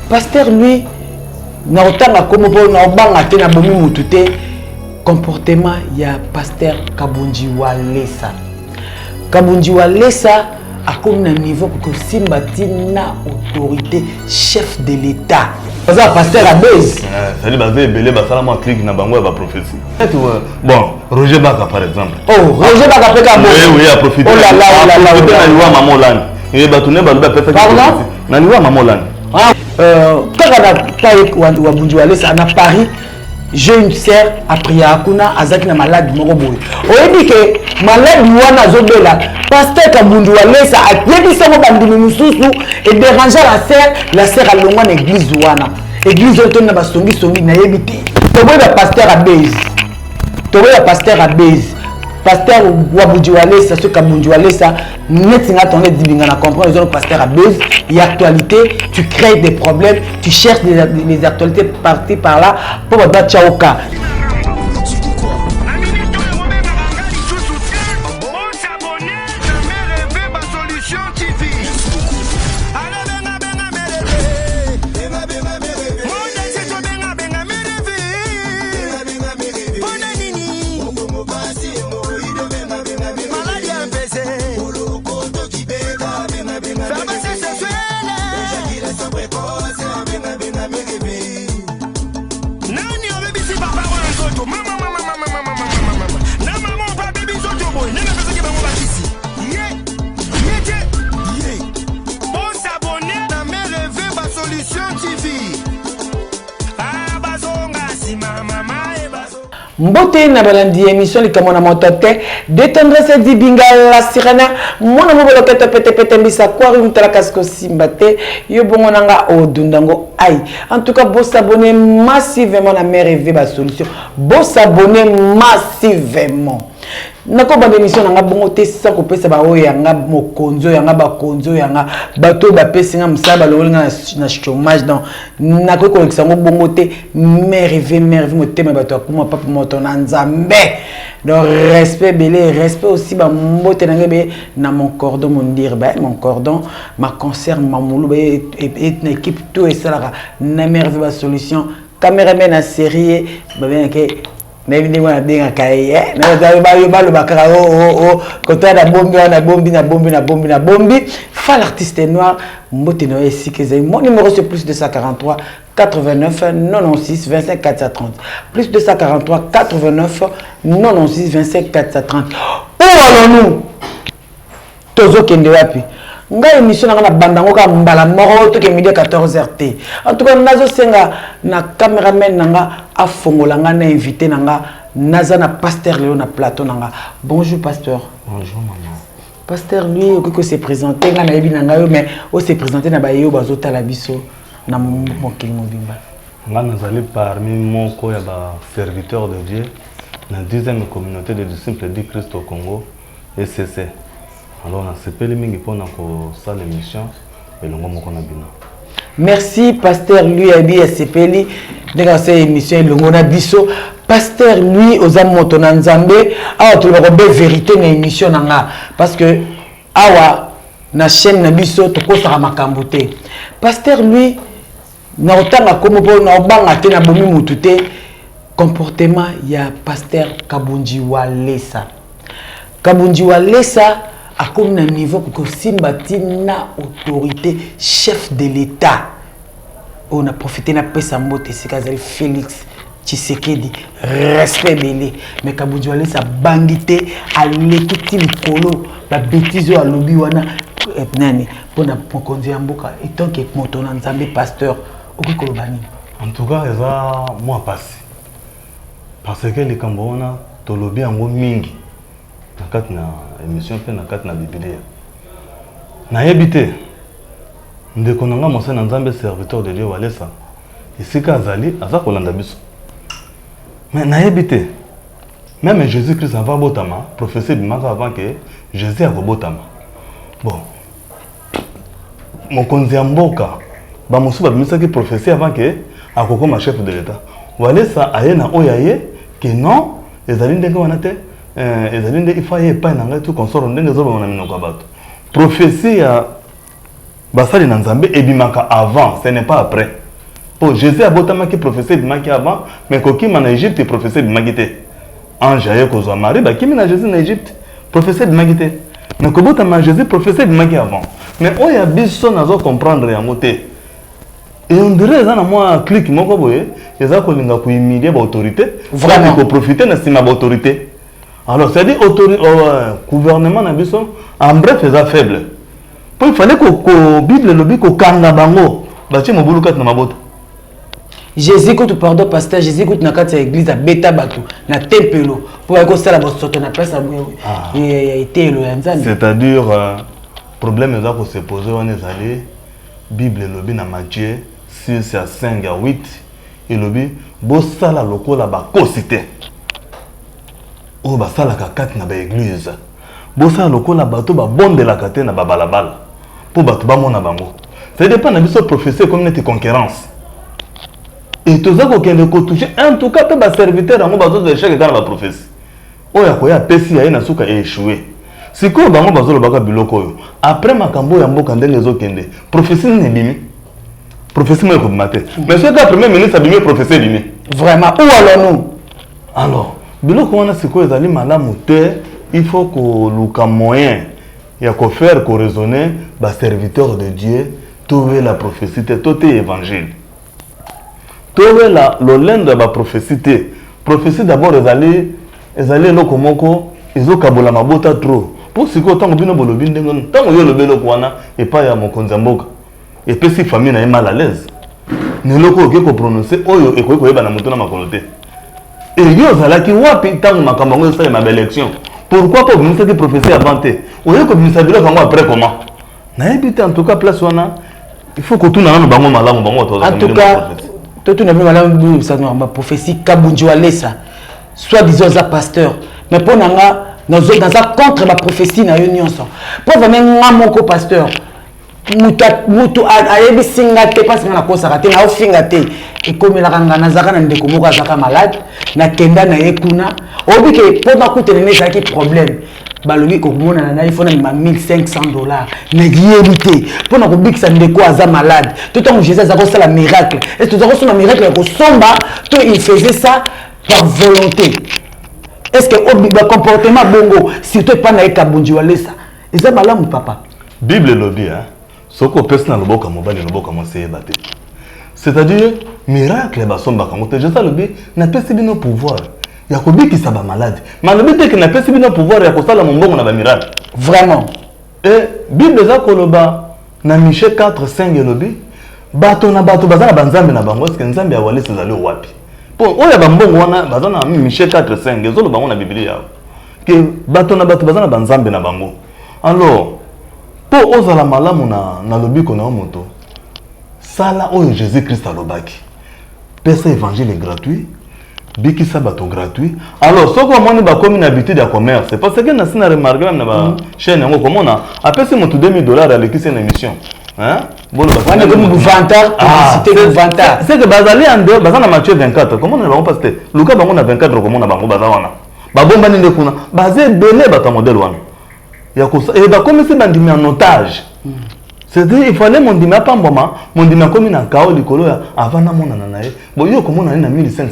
Pasteur lui na otanga comme pour na obanga te na bomi mutute comportement ya pasteur Kabunji Walesa. Kabunji Walesa a comme un niveau que Simbati na autorité chef de l'État. Parce que pasteur a baise. Ça dit basé belé basala moi clique na bango va prophétie. Bon, Roger Baka par exemple. Oh, Roger Baka peut ka oui, a profité. Oh là là, oh là là. Il a maman lan. Et batune ba ba peut pardon? Na liwa maman lan. Quand on a taillé Kabunji Walesa na Paris, j'ai une sœur a prié à Kuna Azaki na malade moroboy. On dit que malade wana zobela pasteur Kabunji Walesa a yebisa mo bandimi mususu et déranger la sœur a longwa na église wana. Église oto na basongi songi na yebiti. Toboy ba pasteur a base. Toboy ba pasteur a base. Pasteur Kabunji Walesa ce Kabunji Walesa net nga tonne dibinga na comprendre les autres pasteur a base. Il y a actualité, tu crées des problèmes, tu cherches les actualités parties par là pour battre Chaoka. Mbote na balandi émission likamona motote détendre cette dibinga la sirena mona mobolo pete pete mbisa kwa mutala kasko simbate yo bongo nanga odundango ai en tout cas bo s'abonner massivement na Merveille ba solution bo s'abonner massivement nako ba émission nanga bongo te sans ko pesa ba oya nga mokonzo yanga ba konzo yanga bato ba pesinga msaba lolinga na chômage donc nako ko eksango bongo te Merveille motema bato akuma papa moto na nzambe donc respect belé respect aussi ba mbote nangebe na mon cordon mon dire ba mon cordon ma concert mamulu et une équipe tout et ça na Merveille ba solution caméraman na série ba bien que mais ni wana benga kai na ba bakara quand na bombi fa l'artiste noir mbote no esikeze mon numéro c'est plus 243 89 96 25 430 plus 243 89 96 25 430 où allons-nous tozo kende wapi nga émission na bandango ka mbala moko to ke midi 14h t en tout cas nazo senga na cameraman nanga afongola nga na invité nanga naza na pasteur Léon na plateau nanga. Bonjour pasteur. Bonjour maman. Pasteur lui ko se présenter nga na yebi nanga yo mais o se présenter na ba yo bazota la biso na mokili mobimba. Nga nazali parmi moko ya ba serviteur de Dieu na 10e communauté de disciples du Christ au Congo ECC. Alors on a sepeli mingi pona ko sa l'émission et longo moko na bino. Merci pasteur lui abi sepeli de cette émission longo na biso. Pasteur lui aux amoto na nzambe awa to ba be vérité na émission nanga parce que awa na chaîne na biso to ko sa makambo te. Pasteur lui na otanga comme pour na obanga te na bomi mutute comportement ya pasteur Kabunji Walesa. Kabunji Walesa a comme un niveau que Simbati na autorité chef de l'État. On a profité na pesa mbote c'est Kazali Félix Tshisekedi respect belé mais Kabunji Walesa bangité à l'équité likolo la bêtise à lobby wana nani pona pokonzi ya mboka et tant que moto na nzambe pasteur okikolobani. En tout cas eza moi passé parce que les kambona to lobby yango mingi nakati na émission pe nakati na Biblia na yebite ndeko nanga mosa na nzambe serviteur de Dieu Walesa isika azali aza kolanda biso mais na yebite même Jésus-Christ avant botama prophétie bimaka avant que Jésus a botama bon mokonzi ya mboka ba mosu ba bimisa ki prophétie avant que akokoma chef de l'État Walesa ayena oyaye que non ezali ndenge wana te ezali nde il faut y pas nanga tout consort ndenge zo bana minoko bato prophétie ya basali na nzambe ebimaka avant, ce n'est pas après. Pour Jésus a botamaki prophétie ebimaki avant, mais kokima na Égypte prophétie ebimaki te. Ange aye kozwa Marie bakimi na Jésus na Égypte prophétie ebimaki te. Mais kobotama Jésus prophétie ebimaki avant. Mais oya biso nazo comprendre yango te. Et on dirait ça na moi clic moko boye, eza kolinga ko humilier ba autorité, vraiment ko profiter na sima ba autorité. Alors c'est dit autorité gouvernement na biso en bref eza faible. Pour il fallait que Bible lobi ko kanga bango, ba ti mobulu kat na mabota. Jésus écoute pardon pasteur, Jésus écoute na kati ya église à beta bato na tempelo pour ko sala ba soto na place et etelo ya nzambe. C'est-à-dire problème eza ko se poser on est allé Bible lobi na Matthieu 6 à 5 à 8 et lobi bo sala lokola ba kosité. O ba sala ka kat na ba église. Bo sala lokola bato ba bondela kate na ba balabala. Pour bato ba mona bango. Ça dépend na biso prophétie comme une concurrence. Et tout ça qu'on toucher en tout cas pas serviteur en bazo de chaque dans la prophétie. Oya koya pesi ya ina suka échoué. Siko bango bazo lo baka biloko yo. Après makambo ya mboka ndenge zo kende. Prophétie ne bimi. Prophétie mo ko maté. Mais ce que premier ministre a bimi prophétie bimi. Vraiment où allons-nous? Alors, biloko wana siko ezali malamu te, il faut que luka moyen ya ko faire ko raisonner ba serviteur de Dieu, trouver la prophétie, tout évangile. Trouver la l'olende ba prophétie. Prophétie d'abord ezali loko moko ezokabola mabota trop. Pour siko tango bino bolobi ndengo tango yo lobelo kwana et pas ya mokonza mboka. Et puis si famille na mal à l'aise. Ne loko oke ko prononcer oyo e ko yeba na mutu na makolote. Et yo zalaki wapi tango makambo ngo ça ma belle élection. Pourquoi pas vous cette prophétie avant te? Oyo ko binisa bilo kango après comment? Na ebite en tout cas place wana il faut que tout na bango malamu bango to. En tout cas tout na malamu ça na prophétie Kabunji Alessa. Soit disons ça pasteur, mais pour nanga dans un contre ma prophétie na yo nyonso. Pour vraiment moko pasteur. Mutu ayebi singa te parce que na kosaka te na ofinga te ekomela ngana nazaka na ndeko moko azaka malade na kenda na yekuna obi ke po makutene ne zaki problème balobi ko mona na iPhone na $1500 na yebité pour na kobikisa ndeko aza malade tout temps Jésus azako sala miracle et tout azako sala miracle ya kosomba to il faisait ça par volonté. Est-ce que obi ba comportement bongo surtout pas na Kabunji Alessa eza malamu papa Bible lobi hein. Soko pesa na loboka mobali loboka moseye baté. C'est-à-dire miracle ba somba kango te je ça lobi na pesi bino pouvoir ya kobikisa ba malade. Malobi te que na pesi bino pouvoir ya kosala mbongo na ba miracle. Vraiment. Et Bible za koloba na Michée 4:5 lobi bato na bato bazana banzambe na bango est-ce que nzambe ya wale sezali wapi. Pour oya ba mbongo wana bazana Michée 4:5 ezolo bango na Biblia ya. Que bato na bato bazana banzambe na bango. Alors pour ozala malamu na lobiko na moto sala oyo Jésus Christ alobaki pesa évangile est gratuit biki sabato gratuit alors soko moni ba komi na habitude ya commerce parce que na sina remarqué même na ba chaîne yango komona apesi moto $2000 avec une émission hein bolo ba on est comme vantard publicité vantard c'est que bazali ande bazana Matthieu 24 comment na ba pasteur Luka bango na 24 comment na bango bazawana ba bomba ninde kuna bazé belé ba ta modèle wana. Et bah comme c'est bandimi en otage. C'est-à-dire il fallait mon dima pas mboma, mon dima comme na kao likolo ya avant na mona na nae. Bon yo comme on a na $1500.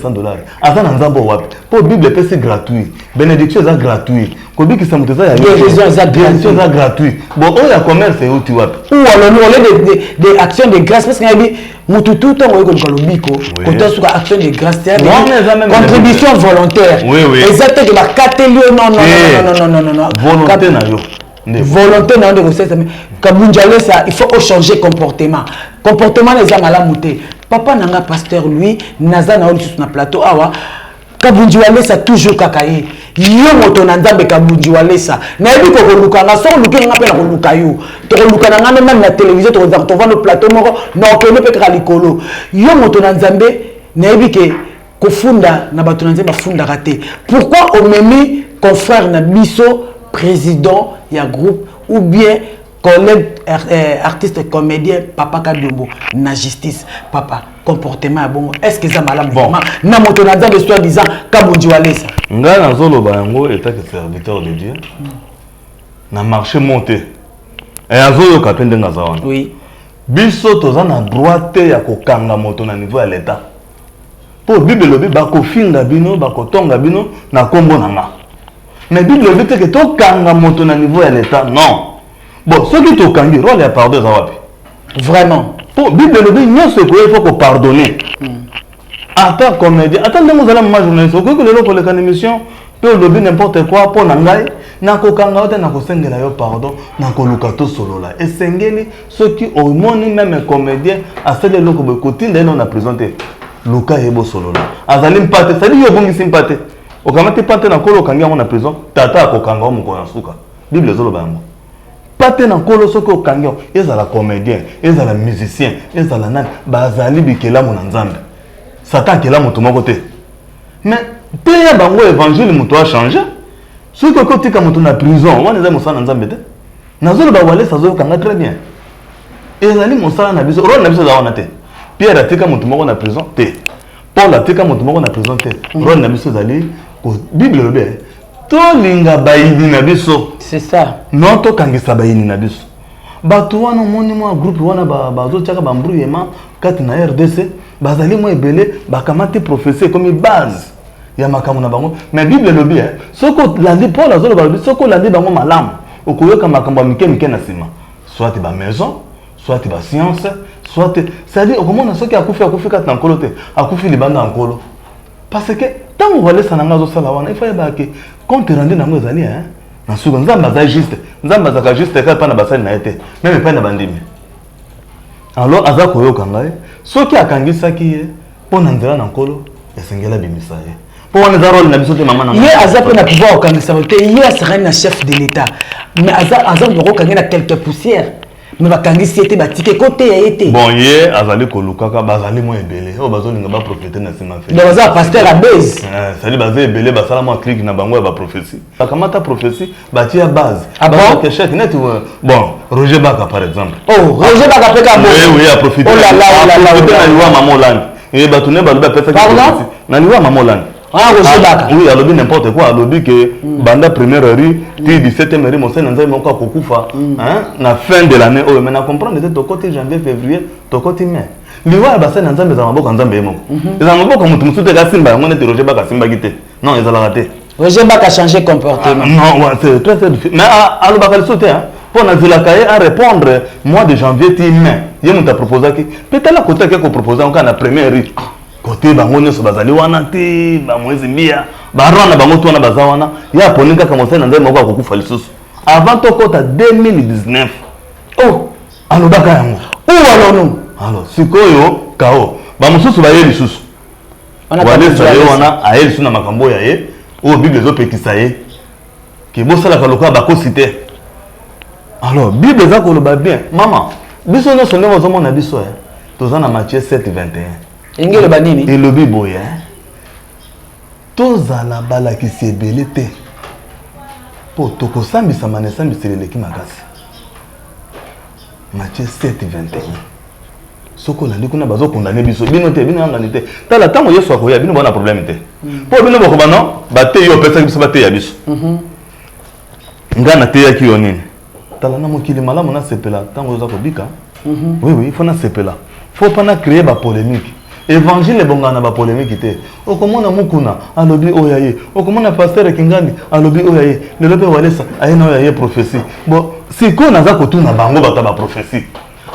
Avant na nzambo wapi. Pour Bible c'est gratuit. Bénédiction c'est gratuit. Kobi ki samuteza ya guérison c'est gratuit. Bon on ya commerce et uti wapi. Ou alors on des actions de grâce parce qu'il y a dit mutu tout temps ko kolobiko côté sur action de grâce c'est contribution volontaire. Oui. Exactement la catégorie non. Volonté na yo. Volonté na de recette mais Kabunji Alessa il faut changer comportement les amalamu te papa nanga pasteur lui naza na sur na plateau awa Kabunji Alessa toujours kakaye yo moto na nzambe Kabunji Alessa na yebi ko luka na so luka nga pe na luka yo to luka na nga même na télévision to vendre le plateau moko na ko ne pe ka likolo yo moto na nzambe na yebi ke ko funda na bato na nzambe funda raté pourquoi au memi confrère na biso président il y a groupe ou bien collègue artiste comédien papa Kadombo na justice papa comportement bon est-ce que ça malade vraiment na moto na dans l'histoire disant Kabunji Alessa nga na zolo ba yango état que serviteur de Dieu na marché monté et azolo kapende ngazawana oui biso toza na droit te ya kokanga moto na niveau ya l'état po bible lobi bakofinga bino bakotonga bino na kombo na nga mais bible lobi te ke tokanga moto na niveau ya l'état non bon soki tokangi rôle ya pardon eza wapi vraiment po bible lobi nyonso ekoki faut kopardonner ata comédien ata ndenge ozala mama journaliste okoki lelo koleka na émission mpe olobi n'importe quoi mpo na ngai nakokanga yo te nakosengela yo pardon nakoluka tosolola esengeli soki omoni meme comédien asali eloko boye kotinda ye no na prison te luka ye bosolola azali mpate sadi yo obongisi mpate okamati mpate na kolo okangi yango na prison tata akokanga yo mokolo na suka bible ezoloba yango mpate na kolo soki okangi yo ezala comédien ezala musicien ezala nani bazali bikelamu na nzambe satan akela moto moko te mais te ya bango évangile moto achange soki okotika moto na prison wana eza mosala na nzambe te nazoloba walesi azoyokanga très bien ezali mosala na biso role na biso eza wana te pierre atika moto moko na prison te paul atika moto moko na prison te role na biso ezali bible elobi tolinga bayini na biso c'est ça non tokangisa bayini na biso bato wana omoni mwa groupe wana bazotiaka bambruyema kati na rdc bazali mwa ebele bakamati prophétie ekomi base ya makambo na bango mais bible elobi soki olandi paul azoloba lobi soki olandi bango malamu okoyoka makambo ya mike mike na nsima soit bamaison soit bascience soit c'est-à-dire okomona soki akufi kati na nkolo te akufi libanda ya nkolo parce que ntango walesa na nga azosala wana ifa yebake compte rendu nango ezali na suka nzambe aza juste nzambe azaka juste kaka epai na basali na ye te meme epai na bandimi alors aza koyoka ngai soki akangisaki ye mpo na nzela na nkolo esengeli abimisa ye mpo wana eza role na biso te mama na ye aza mpe na pouvoir okangisa te ye asakani na chef de l'état mais aza ndoko okangi na quelque poussière mais bakangisi ye te batike kote ya ye te bon ye azali kolukaka bazali mwa ebele oyo bazolinga baprofete na nsima fe donc baza bapasteur abase sali baza ebele basala mwa clique na bango ya baprophétie bakamata prophétie batie ya base keshek neti bon roger baka par exemple roger baka mpe oui aprofite na liwa mama olandi bato ne balobi apesaki na liwa mama olandi oui alobi n'importe quoi alobi que banda première rue ti 17e rue mosene nzambe moko akokufa na fin de l'année oyo mais na comprendre te tokoti janvier février tokoti mai liwa ya basali na nzambe ezala maboko ya nzambe ye moko ezala maboko ya moto mosusu te kasimba yango neti roger baka asimbaki te non ezalaka te roger baka changé comportement non c'est très très difficile mais alobaka liso te mpo nazelaka ye à répondre mois de janvier ti mai ye moto aproposaki mpe tala kote ake kopropose yango kaka na première rue côté bango nyonso bazali wana te bamwezi mbia baron na bango to wana baza wana ye aponi kaka mosali na nzambe moko akokufa lisusu avant tokota 2019 alobaka yango alono alors sikoyo kao bamosusu baye lisusu walesa ye wana aye lisusu na makambo ya ye oyo bible ezopekisa ye ke bosalaka lokola bakosi te alors bible eza koloba bien mama biso nyonso ndenge ozomona biso toza na Matthieu 7:21 engelo banini elobi boye tozala balakisi ebele te mpo tokosambisama na esambiseli eleki makasi Matthieu 7:21 soki olandi kuna bazokondane biso bino te bino yangani te tala ntango yesu akoya bino bona problème te mpo bino bakoba no bateyi yo opesaki biso bateya biso ngai nateyaki yo nini tala na mokili malamu nasepela ntango oza kobika oui fo nasepela fo mpa na créer bapolémique évangile ebongana na bapolémique te okomona mukuna alobi oyo ye okomona pasteur kingani alobi oyo ye lelo mpe walesa aye na oyo ye prophétie bon sikoyo naza kotuna bango bato ya baprophétie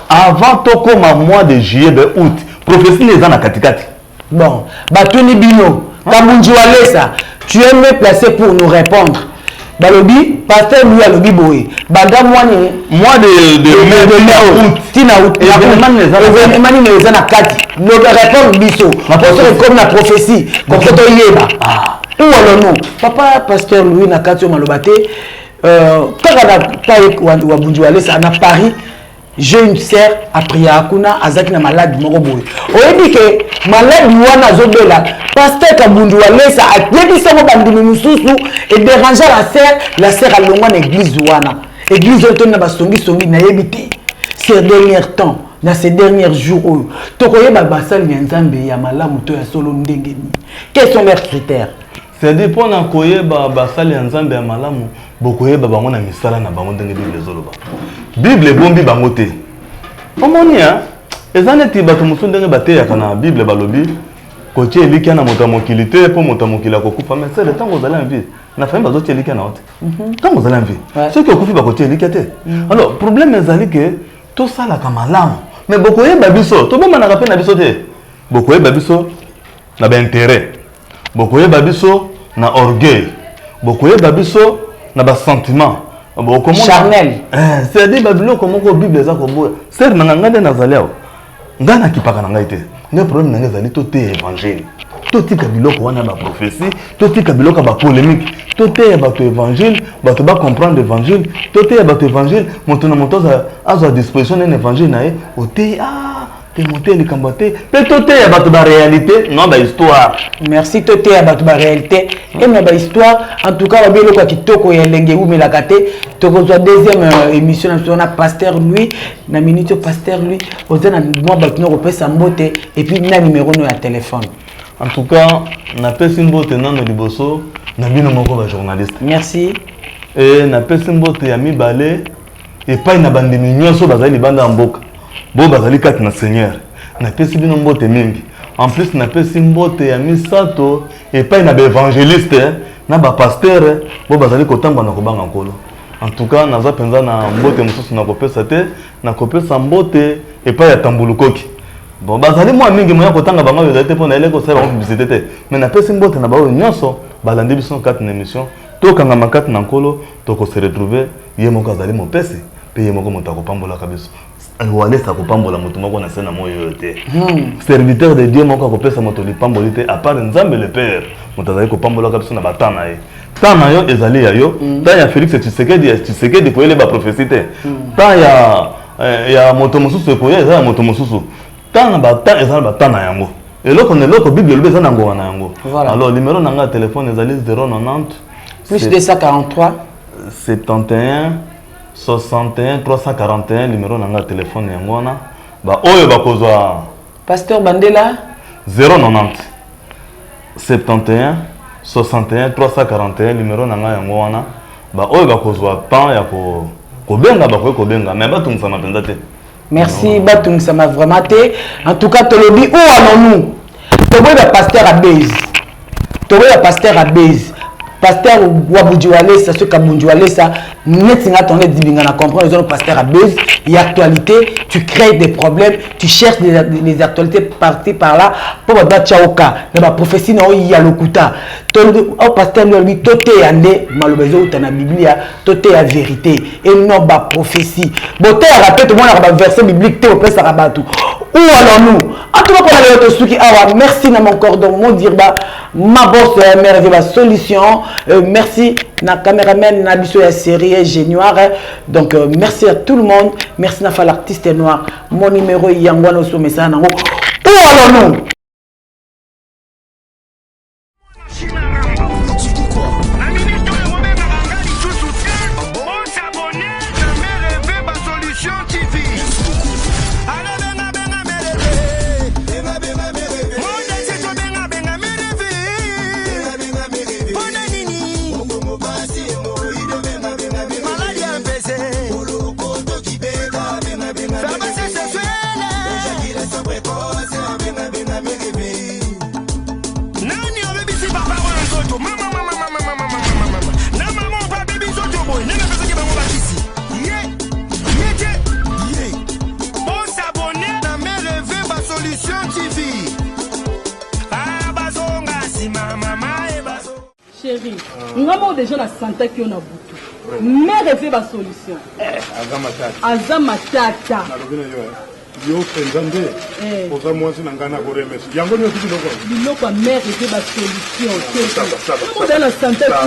avant tokoma mois de juillet be août prophétie ne eza na katikati bon batuni bino kabunji walesa tu es mieux placé pour nous répondre balobi pasteur lui alobi boye banda mois de août tina août événement ne eza na kati le répondre biso comme na prophétie comme ça yeba ou alors papa pasteur lui na kati maloba te kaka na taille wa bunji walesa na Paris j'ai une sœur a prié à kuna azaki na malade moko boye oyebi ke malade wana azobela pasteur kabundu walesa ayebisa mo bandimi mususu et déranger la sœur alongwa na église wana église oyo toni na basongi na yebi te ces derniers temps na ces derniers jours oyo tokoyeba basali ya nzambe ya malamu to ya solo ndenge ni quels sont leurs critères c'est-à-dire mpona koyeba basali ya nzambe ya malamu bokoyeba bango na misala na bango ndenge bible ezoloba bible ebombi bango te Omonia, ezaneti bato musundenge bateyaka na Bible balobi kotie eliki na moto mokilité pour moto mokila kokufa mais c'est le temps vous allez en vie. Na famille bazotie eliki na hote. Tant vous allez en vie. Ceux qui okufi ba kotie eliki te. Alors problème ezali que tout ça la kamalam. Mais beaucoup yeba biso, to boma na rappel na biso te. Beaucoup yeba biso na ba intérêt. Beaucoup yeba biso na orgueil. Beaucoup yeba biso na ba sentiment. Charnel. C'est-à-dire Babylone comment ko Bible za ko boya. C'est na ngande na zaleo. Ngana kipaka na ngai te. Le problème nanga zali to te évangile. To tika biloko wana ba prophétie, to tika biloko ba polémique. To te ba to évangile, ba to ba comprendre l'évangile, to te ba to évangile, monto na monto za azo à disposition d'un évangile nae, o te te monter les combattre. Pe to te ba to ba réalité, non ba histoire. Merci to te ba to ba réalité et na ba histoire. En tout cas, ba biloko kitoko ya lenge ou melakate. Tokozwa deuxième émission na pasteur lui na minute pasteur lui ozana moi batino repesa mbote et puis na numéro no ya téléphone. En tout cas, na pesi mbote nano liboso na bino moko ba journaliste. Merci. Et na pesi mbote ya mibale et pas na bandemi nyonso bazali banda mboka. Bo bazali kati na Seigneur. Na pesi bino mbote mingi. En plus na pesi mbote ya misato et pas na ba évangéliste na ba pasteur bo bazali kotamba na kobanga nkolo. En tout cas, naza penza na mbote mususu na kopesa te, na kopesa mbote et pas ya tambulukoki. Bon, bazali moi mingi moya kotanga bango ezate pona ele ko sala publicité te. Mais na pesi mbote na bawo nyonso balandi biso 4 na émission. To kanga makati na nkolo, to ko se retrouver yemo kazali mo pesi, pe yemo ko motako pambola kabiso. Wale sa ko pambola mutu moko na sena moyo te. Serviteur de Dieu moko ko pesa moto li pambolité à part Nzambe le Père. Motazali ko pambola kabiso na batana ye. Tant yo ezali ya yo, tant ya Félix Tshisekedi ko ele ba prophétie te. Tant ya moto mususu ko ya za moto mususu. Tant na ba tant ezali ba tant na yango. Eloko ne loko Bible lebe za na ngoma na yango. Alors numéro na nga téléphone ezali 090 plus 243 71 61 341 numéro na nga téléphone yango wana. Ba oyo ba kozwa Pasteur Bandela 090 71 61 341 numéro na nga yango wana ba oyo ba kozwa temps ya ko benga ba ko benga mais ba tungisa mapenda te. Merci ba tungisa ma vraiment te. En tout cas tolobi où allons-nous? Toboy ba pasteur à base. Toboy ba pasteur à base. Pasteur Wabudjouale ça ce Kabundjouale ça net singa tonne dibinga na comprendre les autres pasteur à base, il y a actualité, tu crées des problèmes, tu cherches les actualités parties par là pour ba tchaoka, na prophétie na il y a lokuta. Au pasteur lui toté ande malobezo na Biblia, toté la vérité et non ba prophétie. Boté a rappelé tout le monde a verset biblique te au pèse rabatu. Où allons-nous? En tout cas, pour aller au Suki Awa, merci na mon cordon, mon dirba, ma boss, merveille, ma solution. Merci na caméraman, na biso ya série Génoire. Donc, merci à tout le monde. Merci na fa l'artiste noir. Mon numéro est Yangwano sur message. Où allons-nous? Chérie, nous avons déjà la santé qui est en boutou. Mais rêver ma solution. Azama tata. Yo penzande oza mwasi na ngana ko remercie yango ni okiki loko biloko ya mère ete ba solution te dans la santé tout na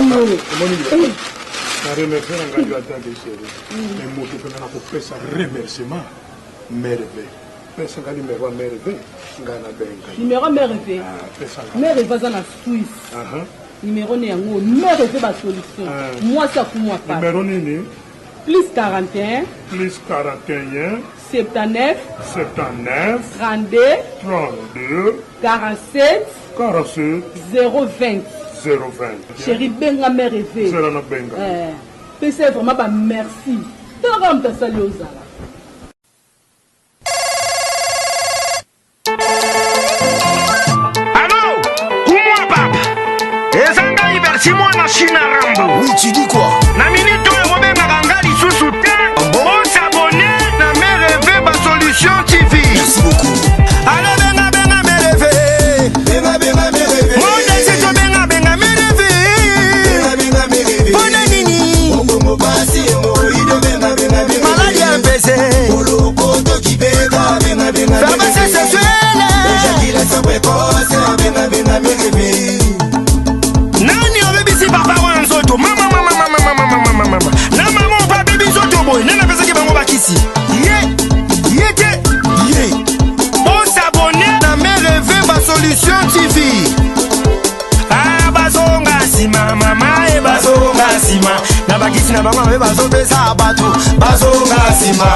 remercie na ngana atake chérie mais moto pena na kopesa remerciement merve pesa ngani merwa merve ngana benga numéro merve merve za na Suisse numéro ne yango merve ba solution moi ça pour moi pas numéro nini plus 41 plus 41 79 32 47 020 chérie benga mère rêvé c'est vraiment ba merci tant que tu as salué aux Simon na China Rambo. Oui, tu dis quoi? Na minute oyo bobengaka nga lisusu te. Osabone na MRV ba solution TV. Merci beaucoup. Allô benga benga MRV. Benga benga MRV. Monde c'est benga benga MRV. Benga benga MRV. Pona nini? Bongo basi moido benga benga MRV. Maladie empêché. Olo koto ki benga benga benga. Pharmacie sexuelle. Ejaculation précoce benga benga MRV. Nani obebisi papa wanzoto? Mama. Na mama pa bebi zoto boy. Nana pesa ke bango bakisi. Yete. On s'abonne na MRV ba solution TV. Ah bazonga sima mama e bazonga sima. Na bakisi na bango be bazopesa bato. Bazonga sima.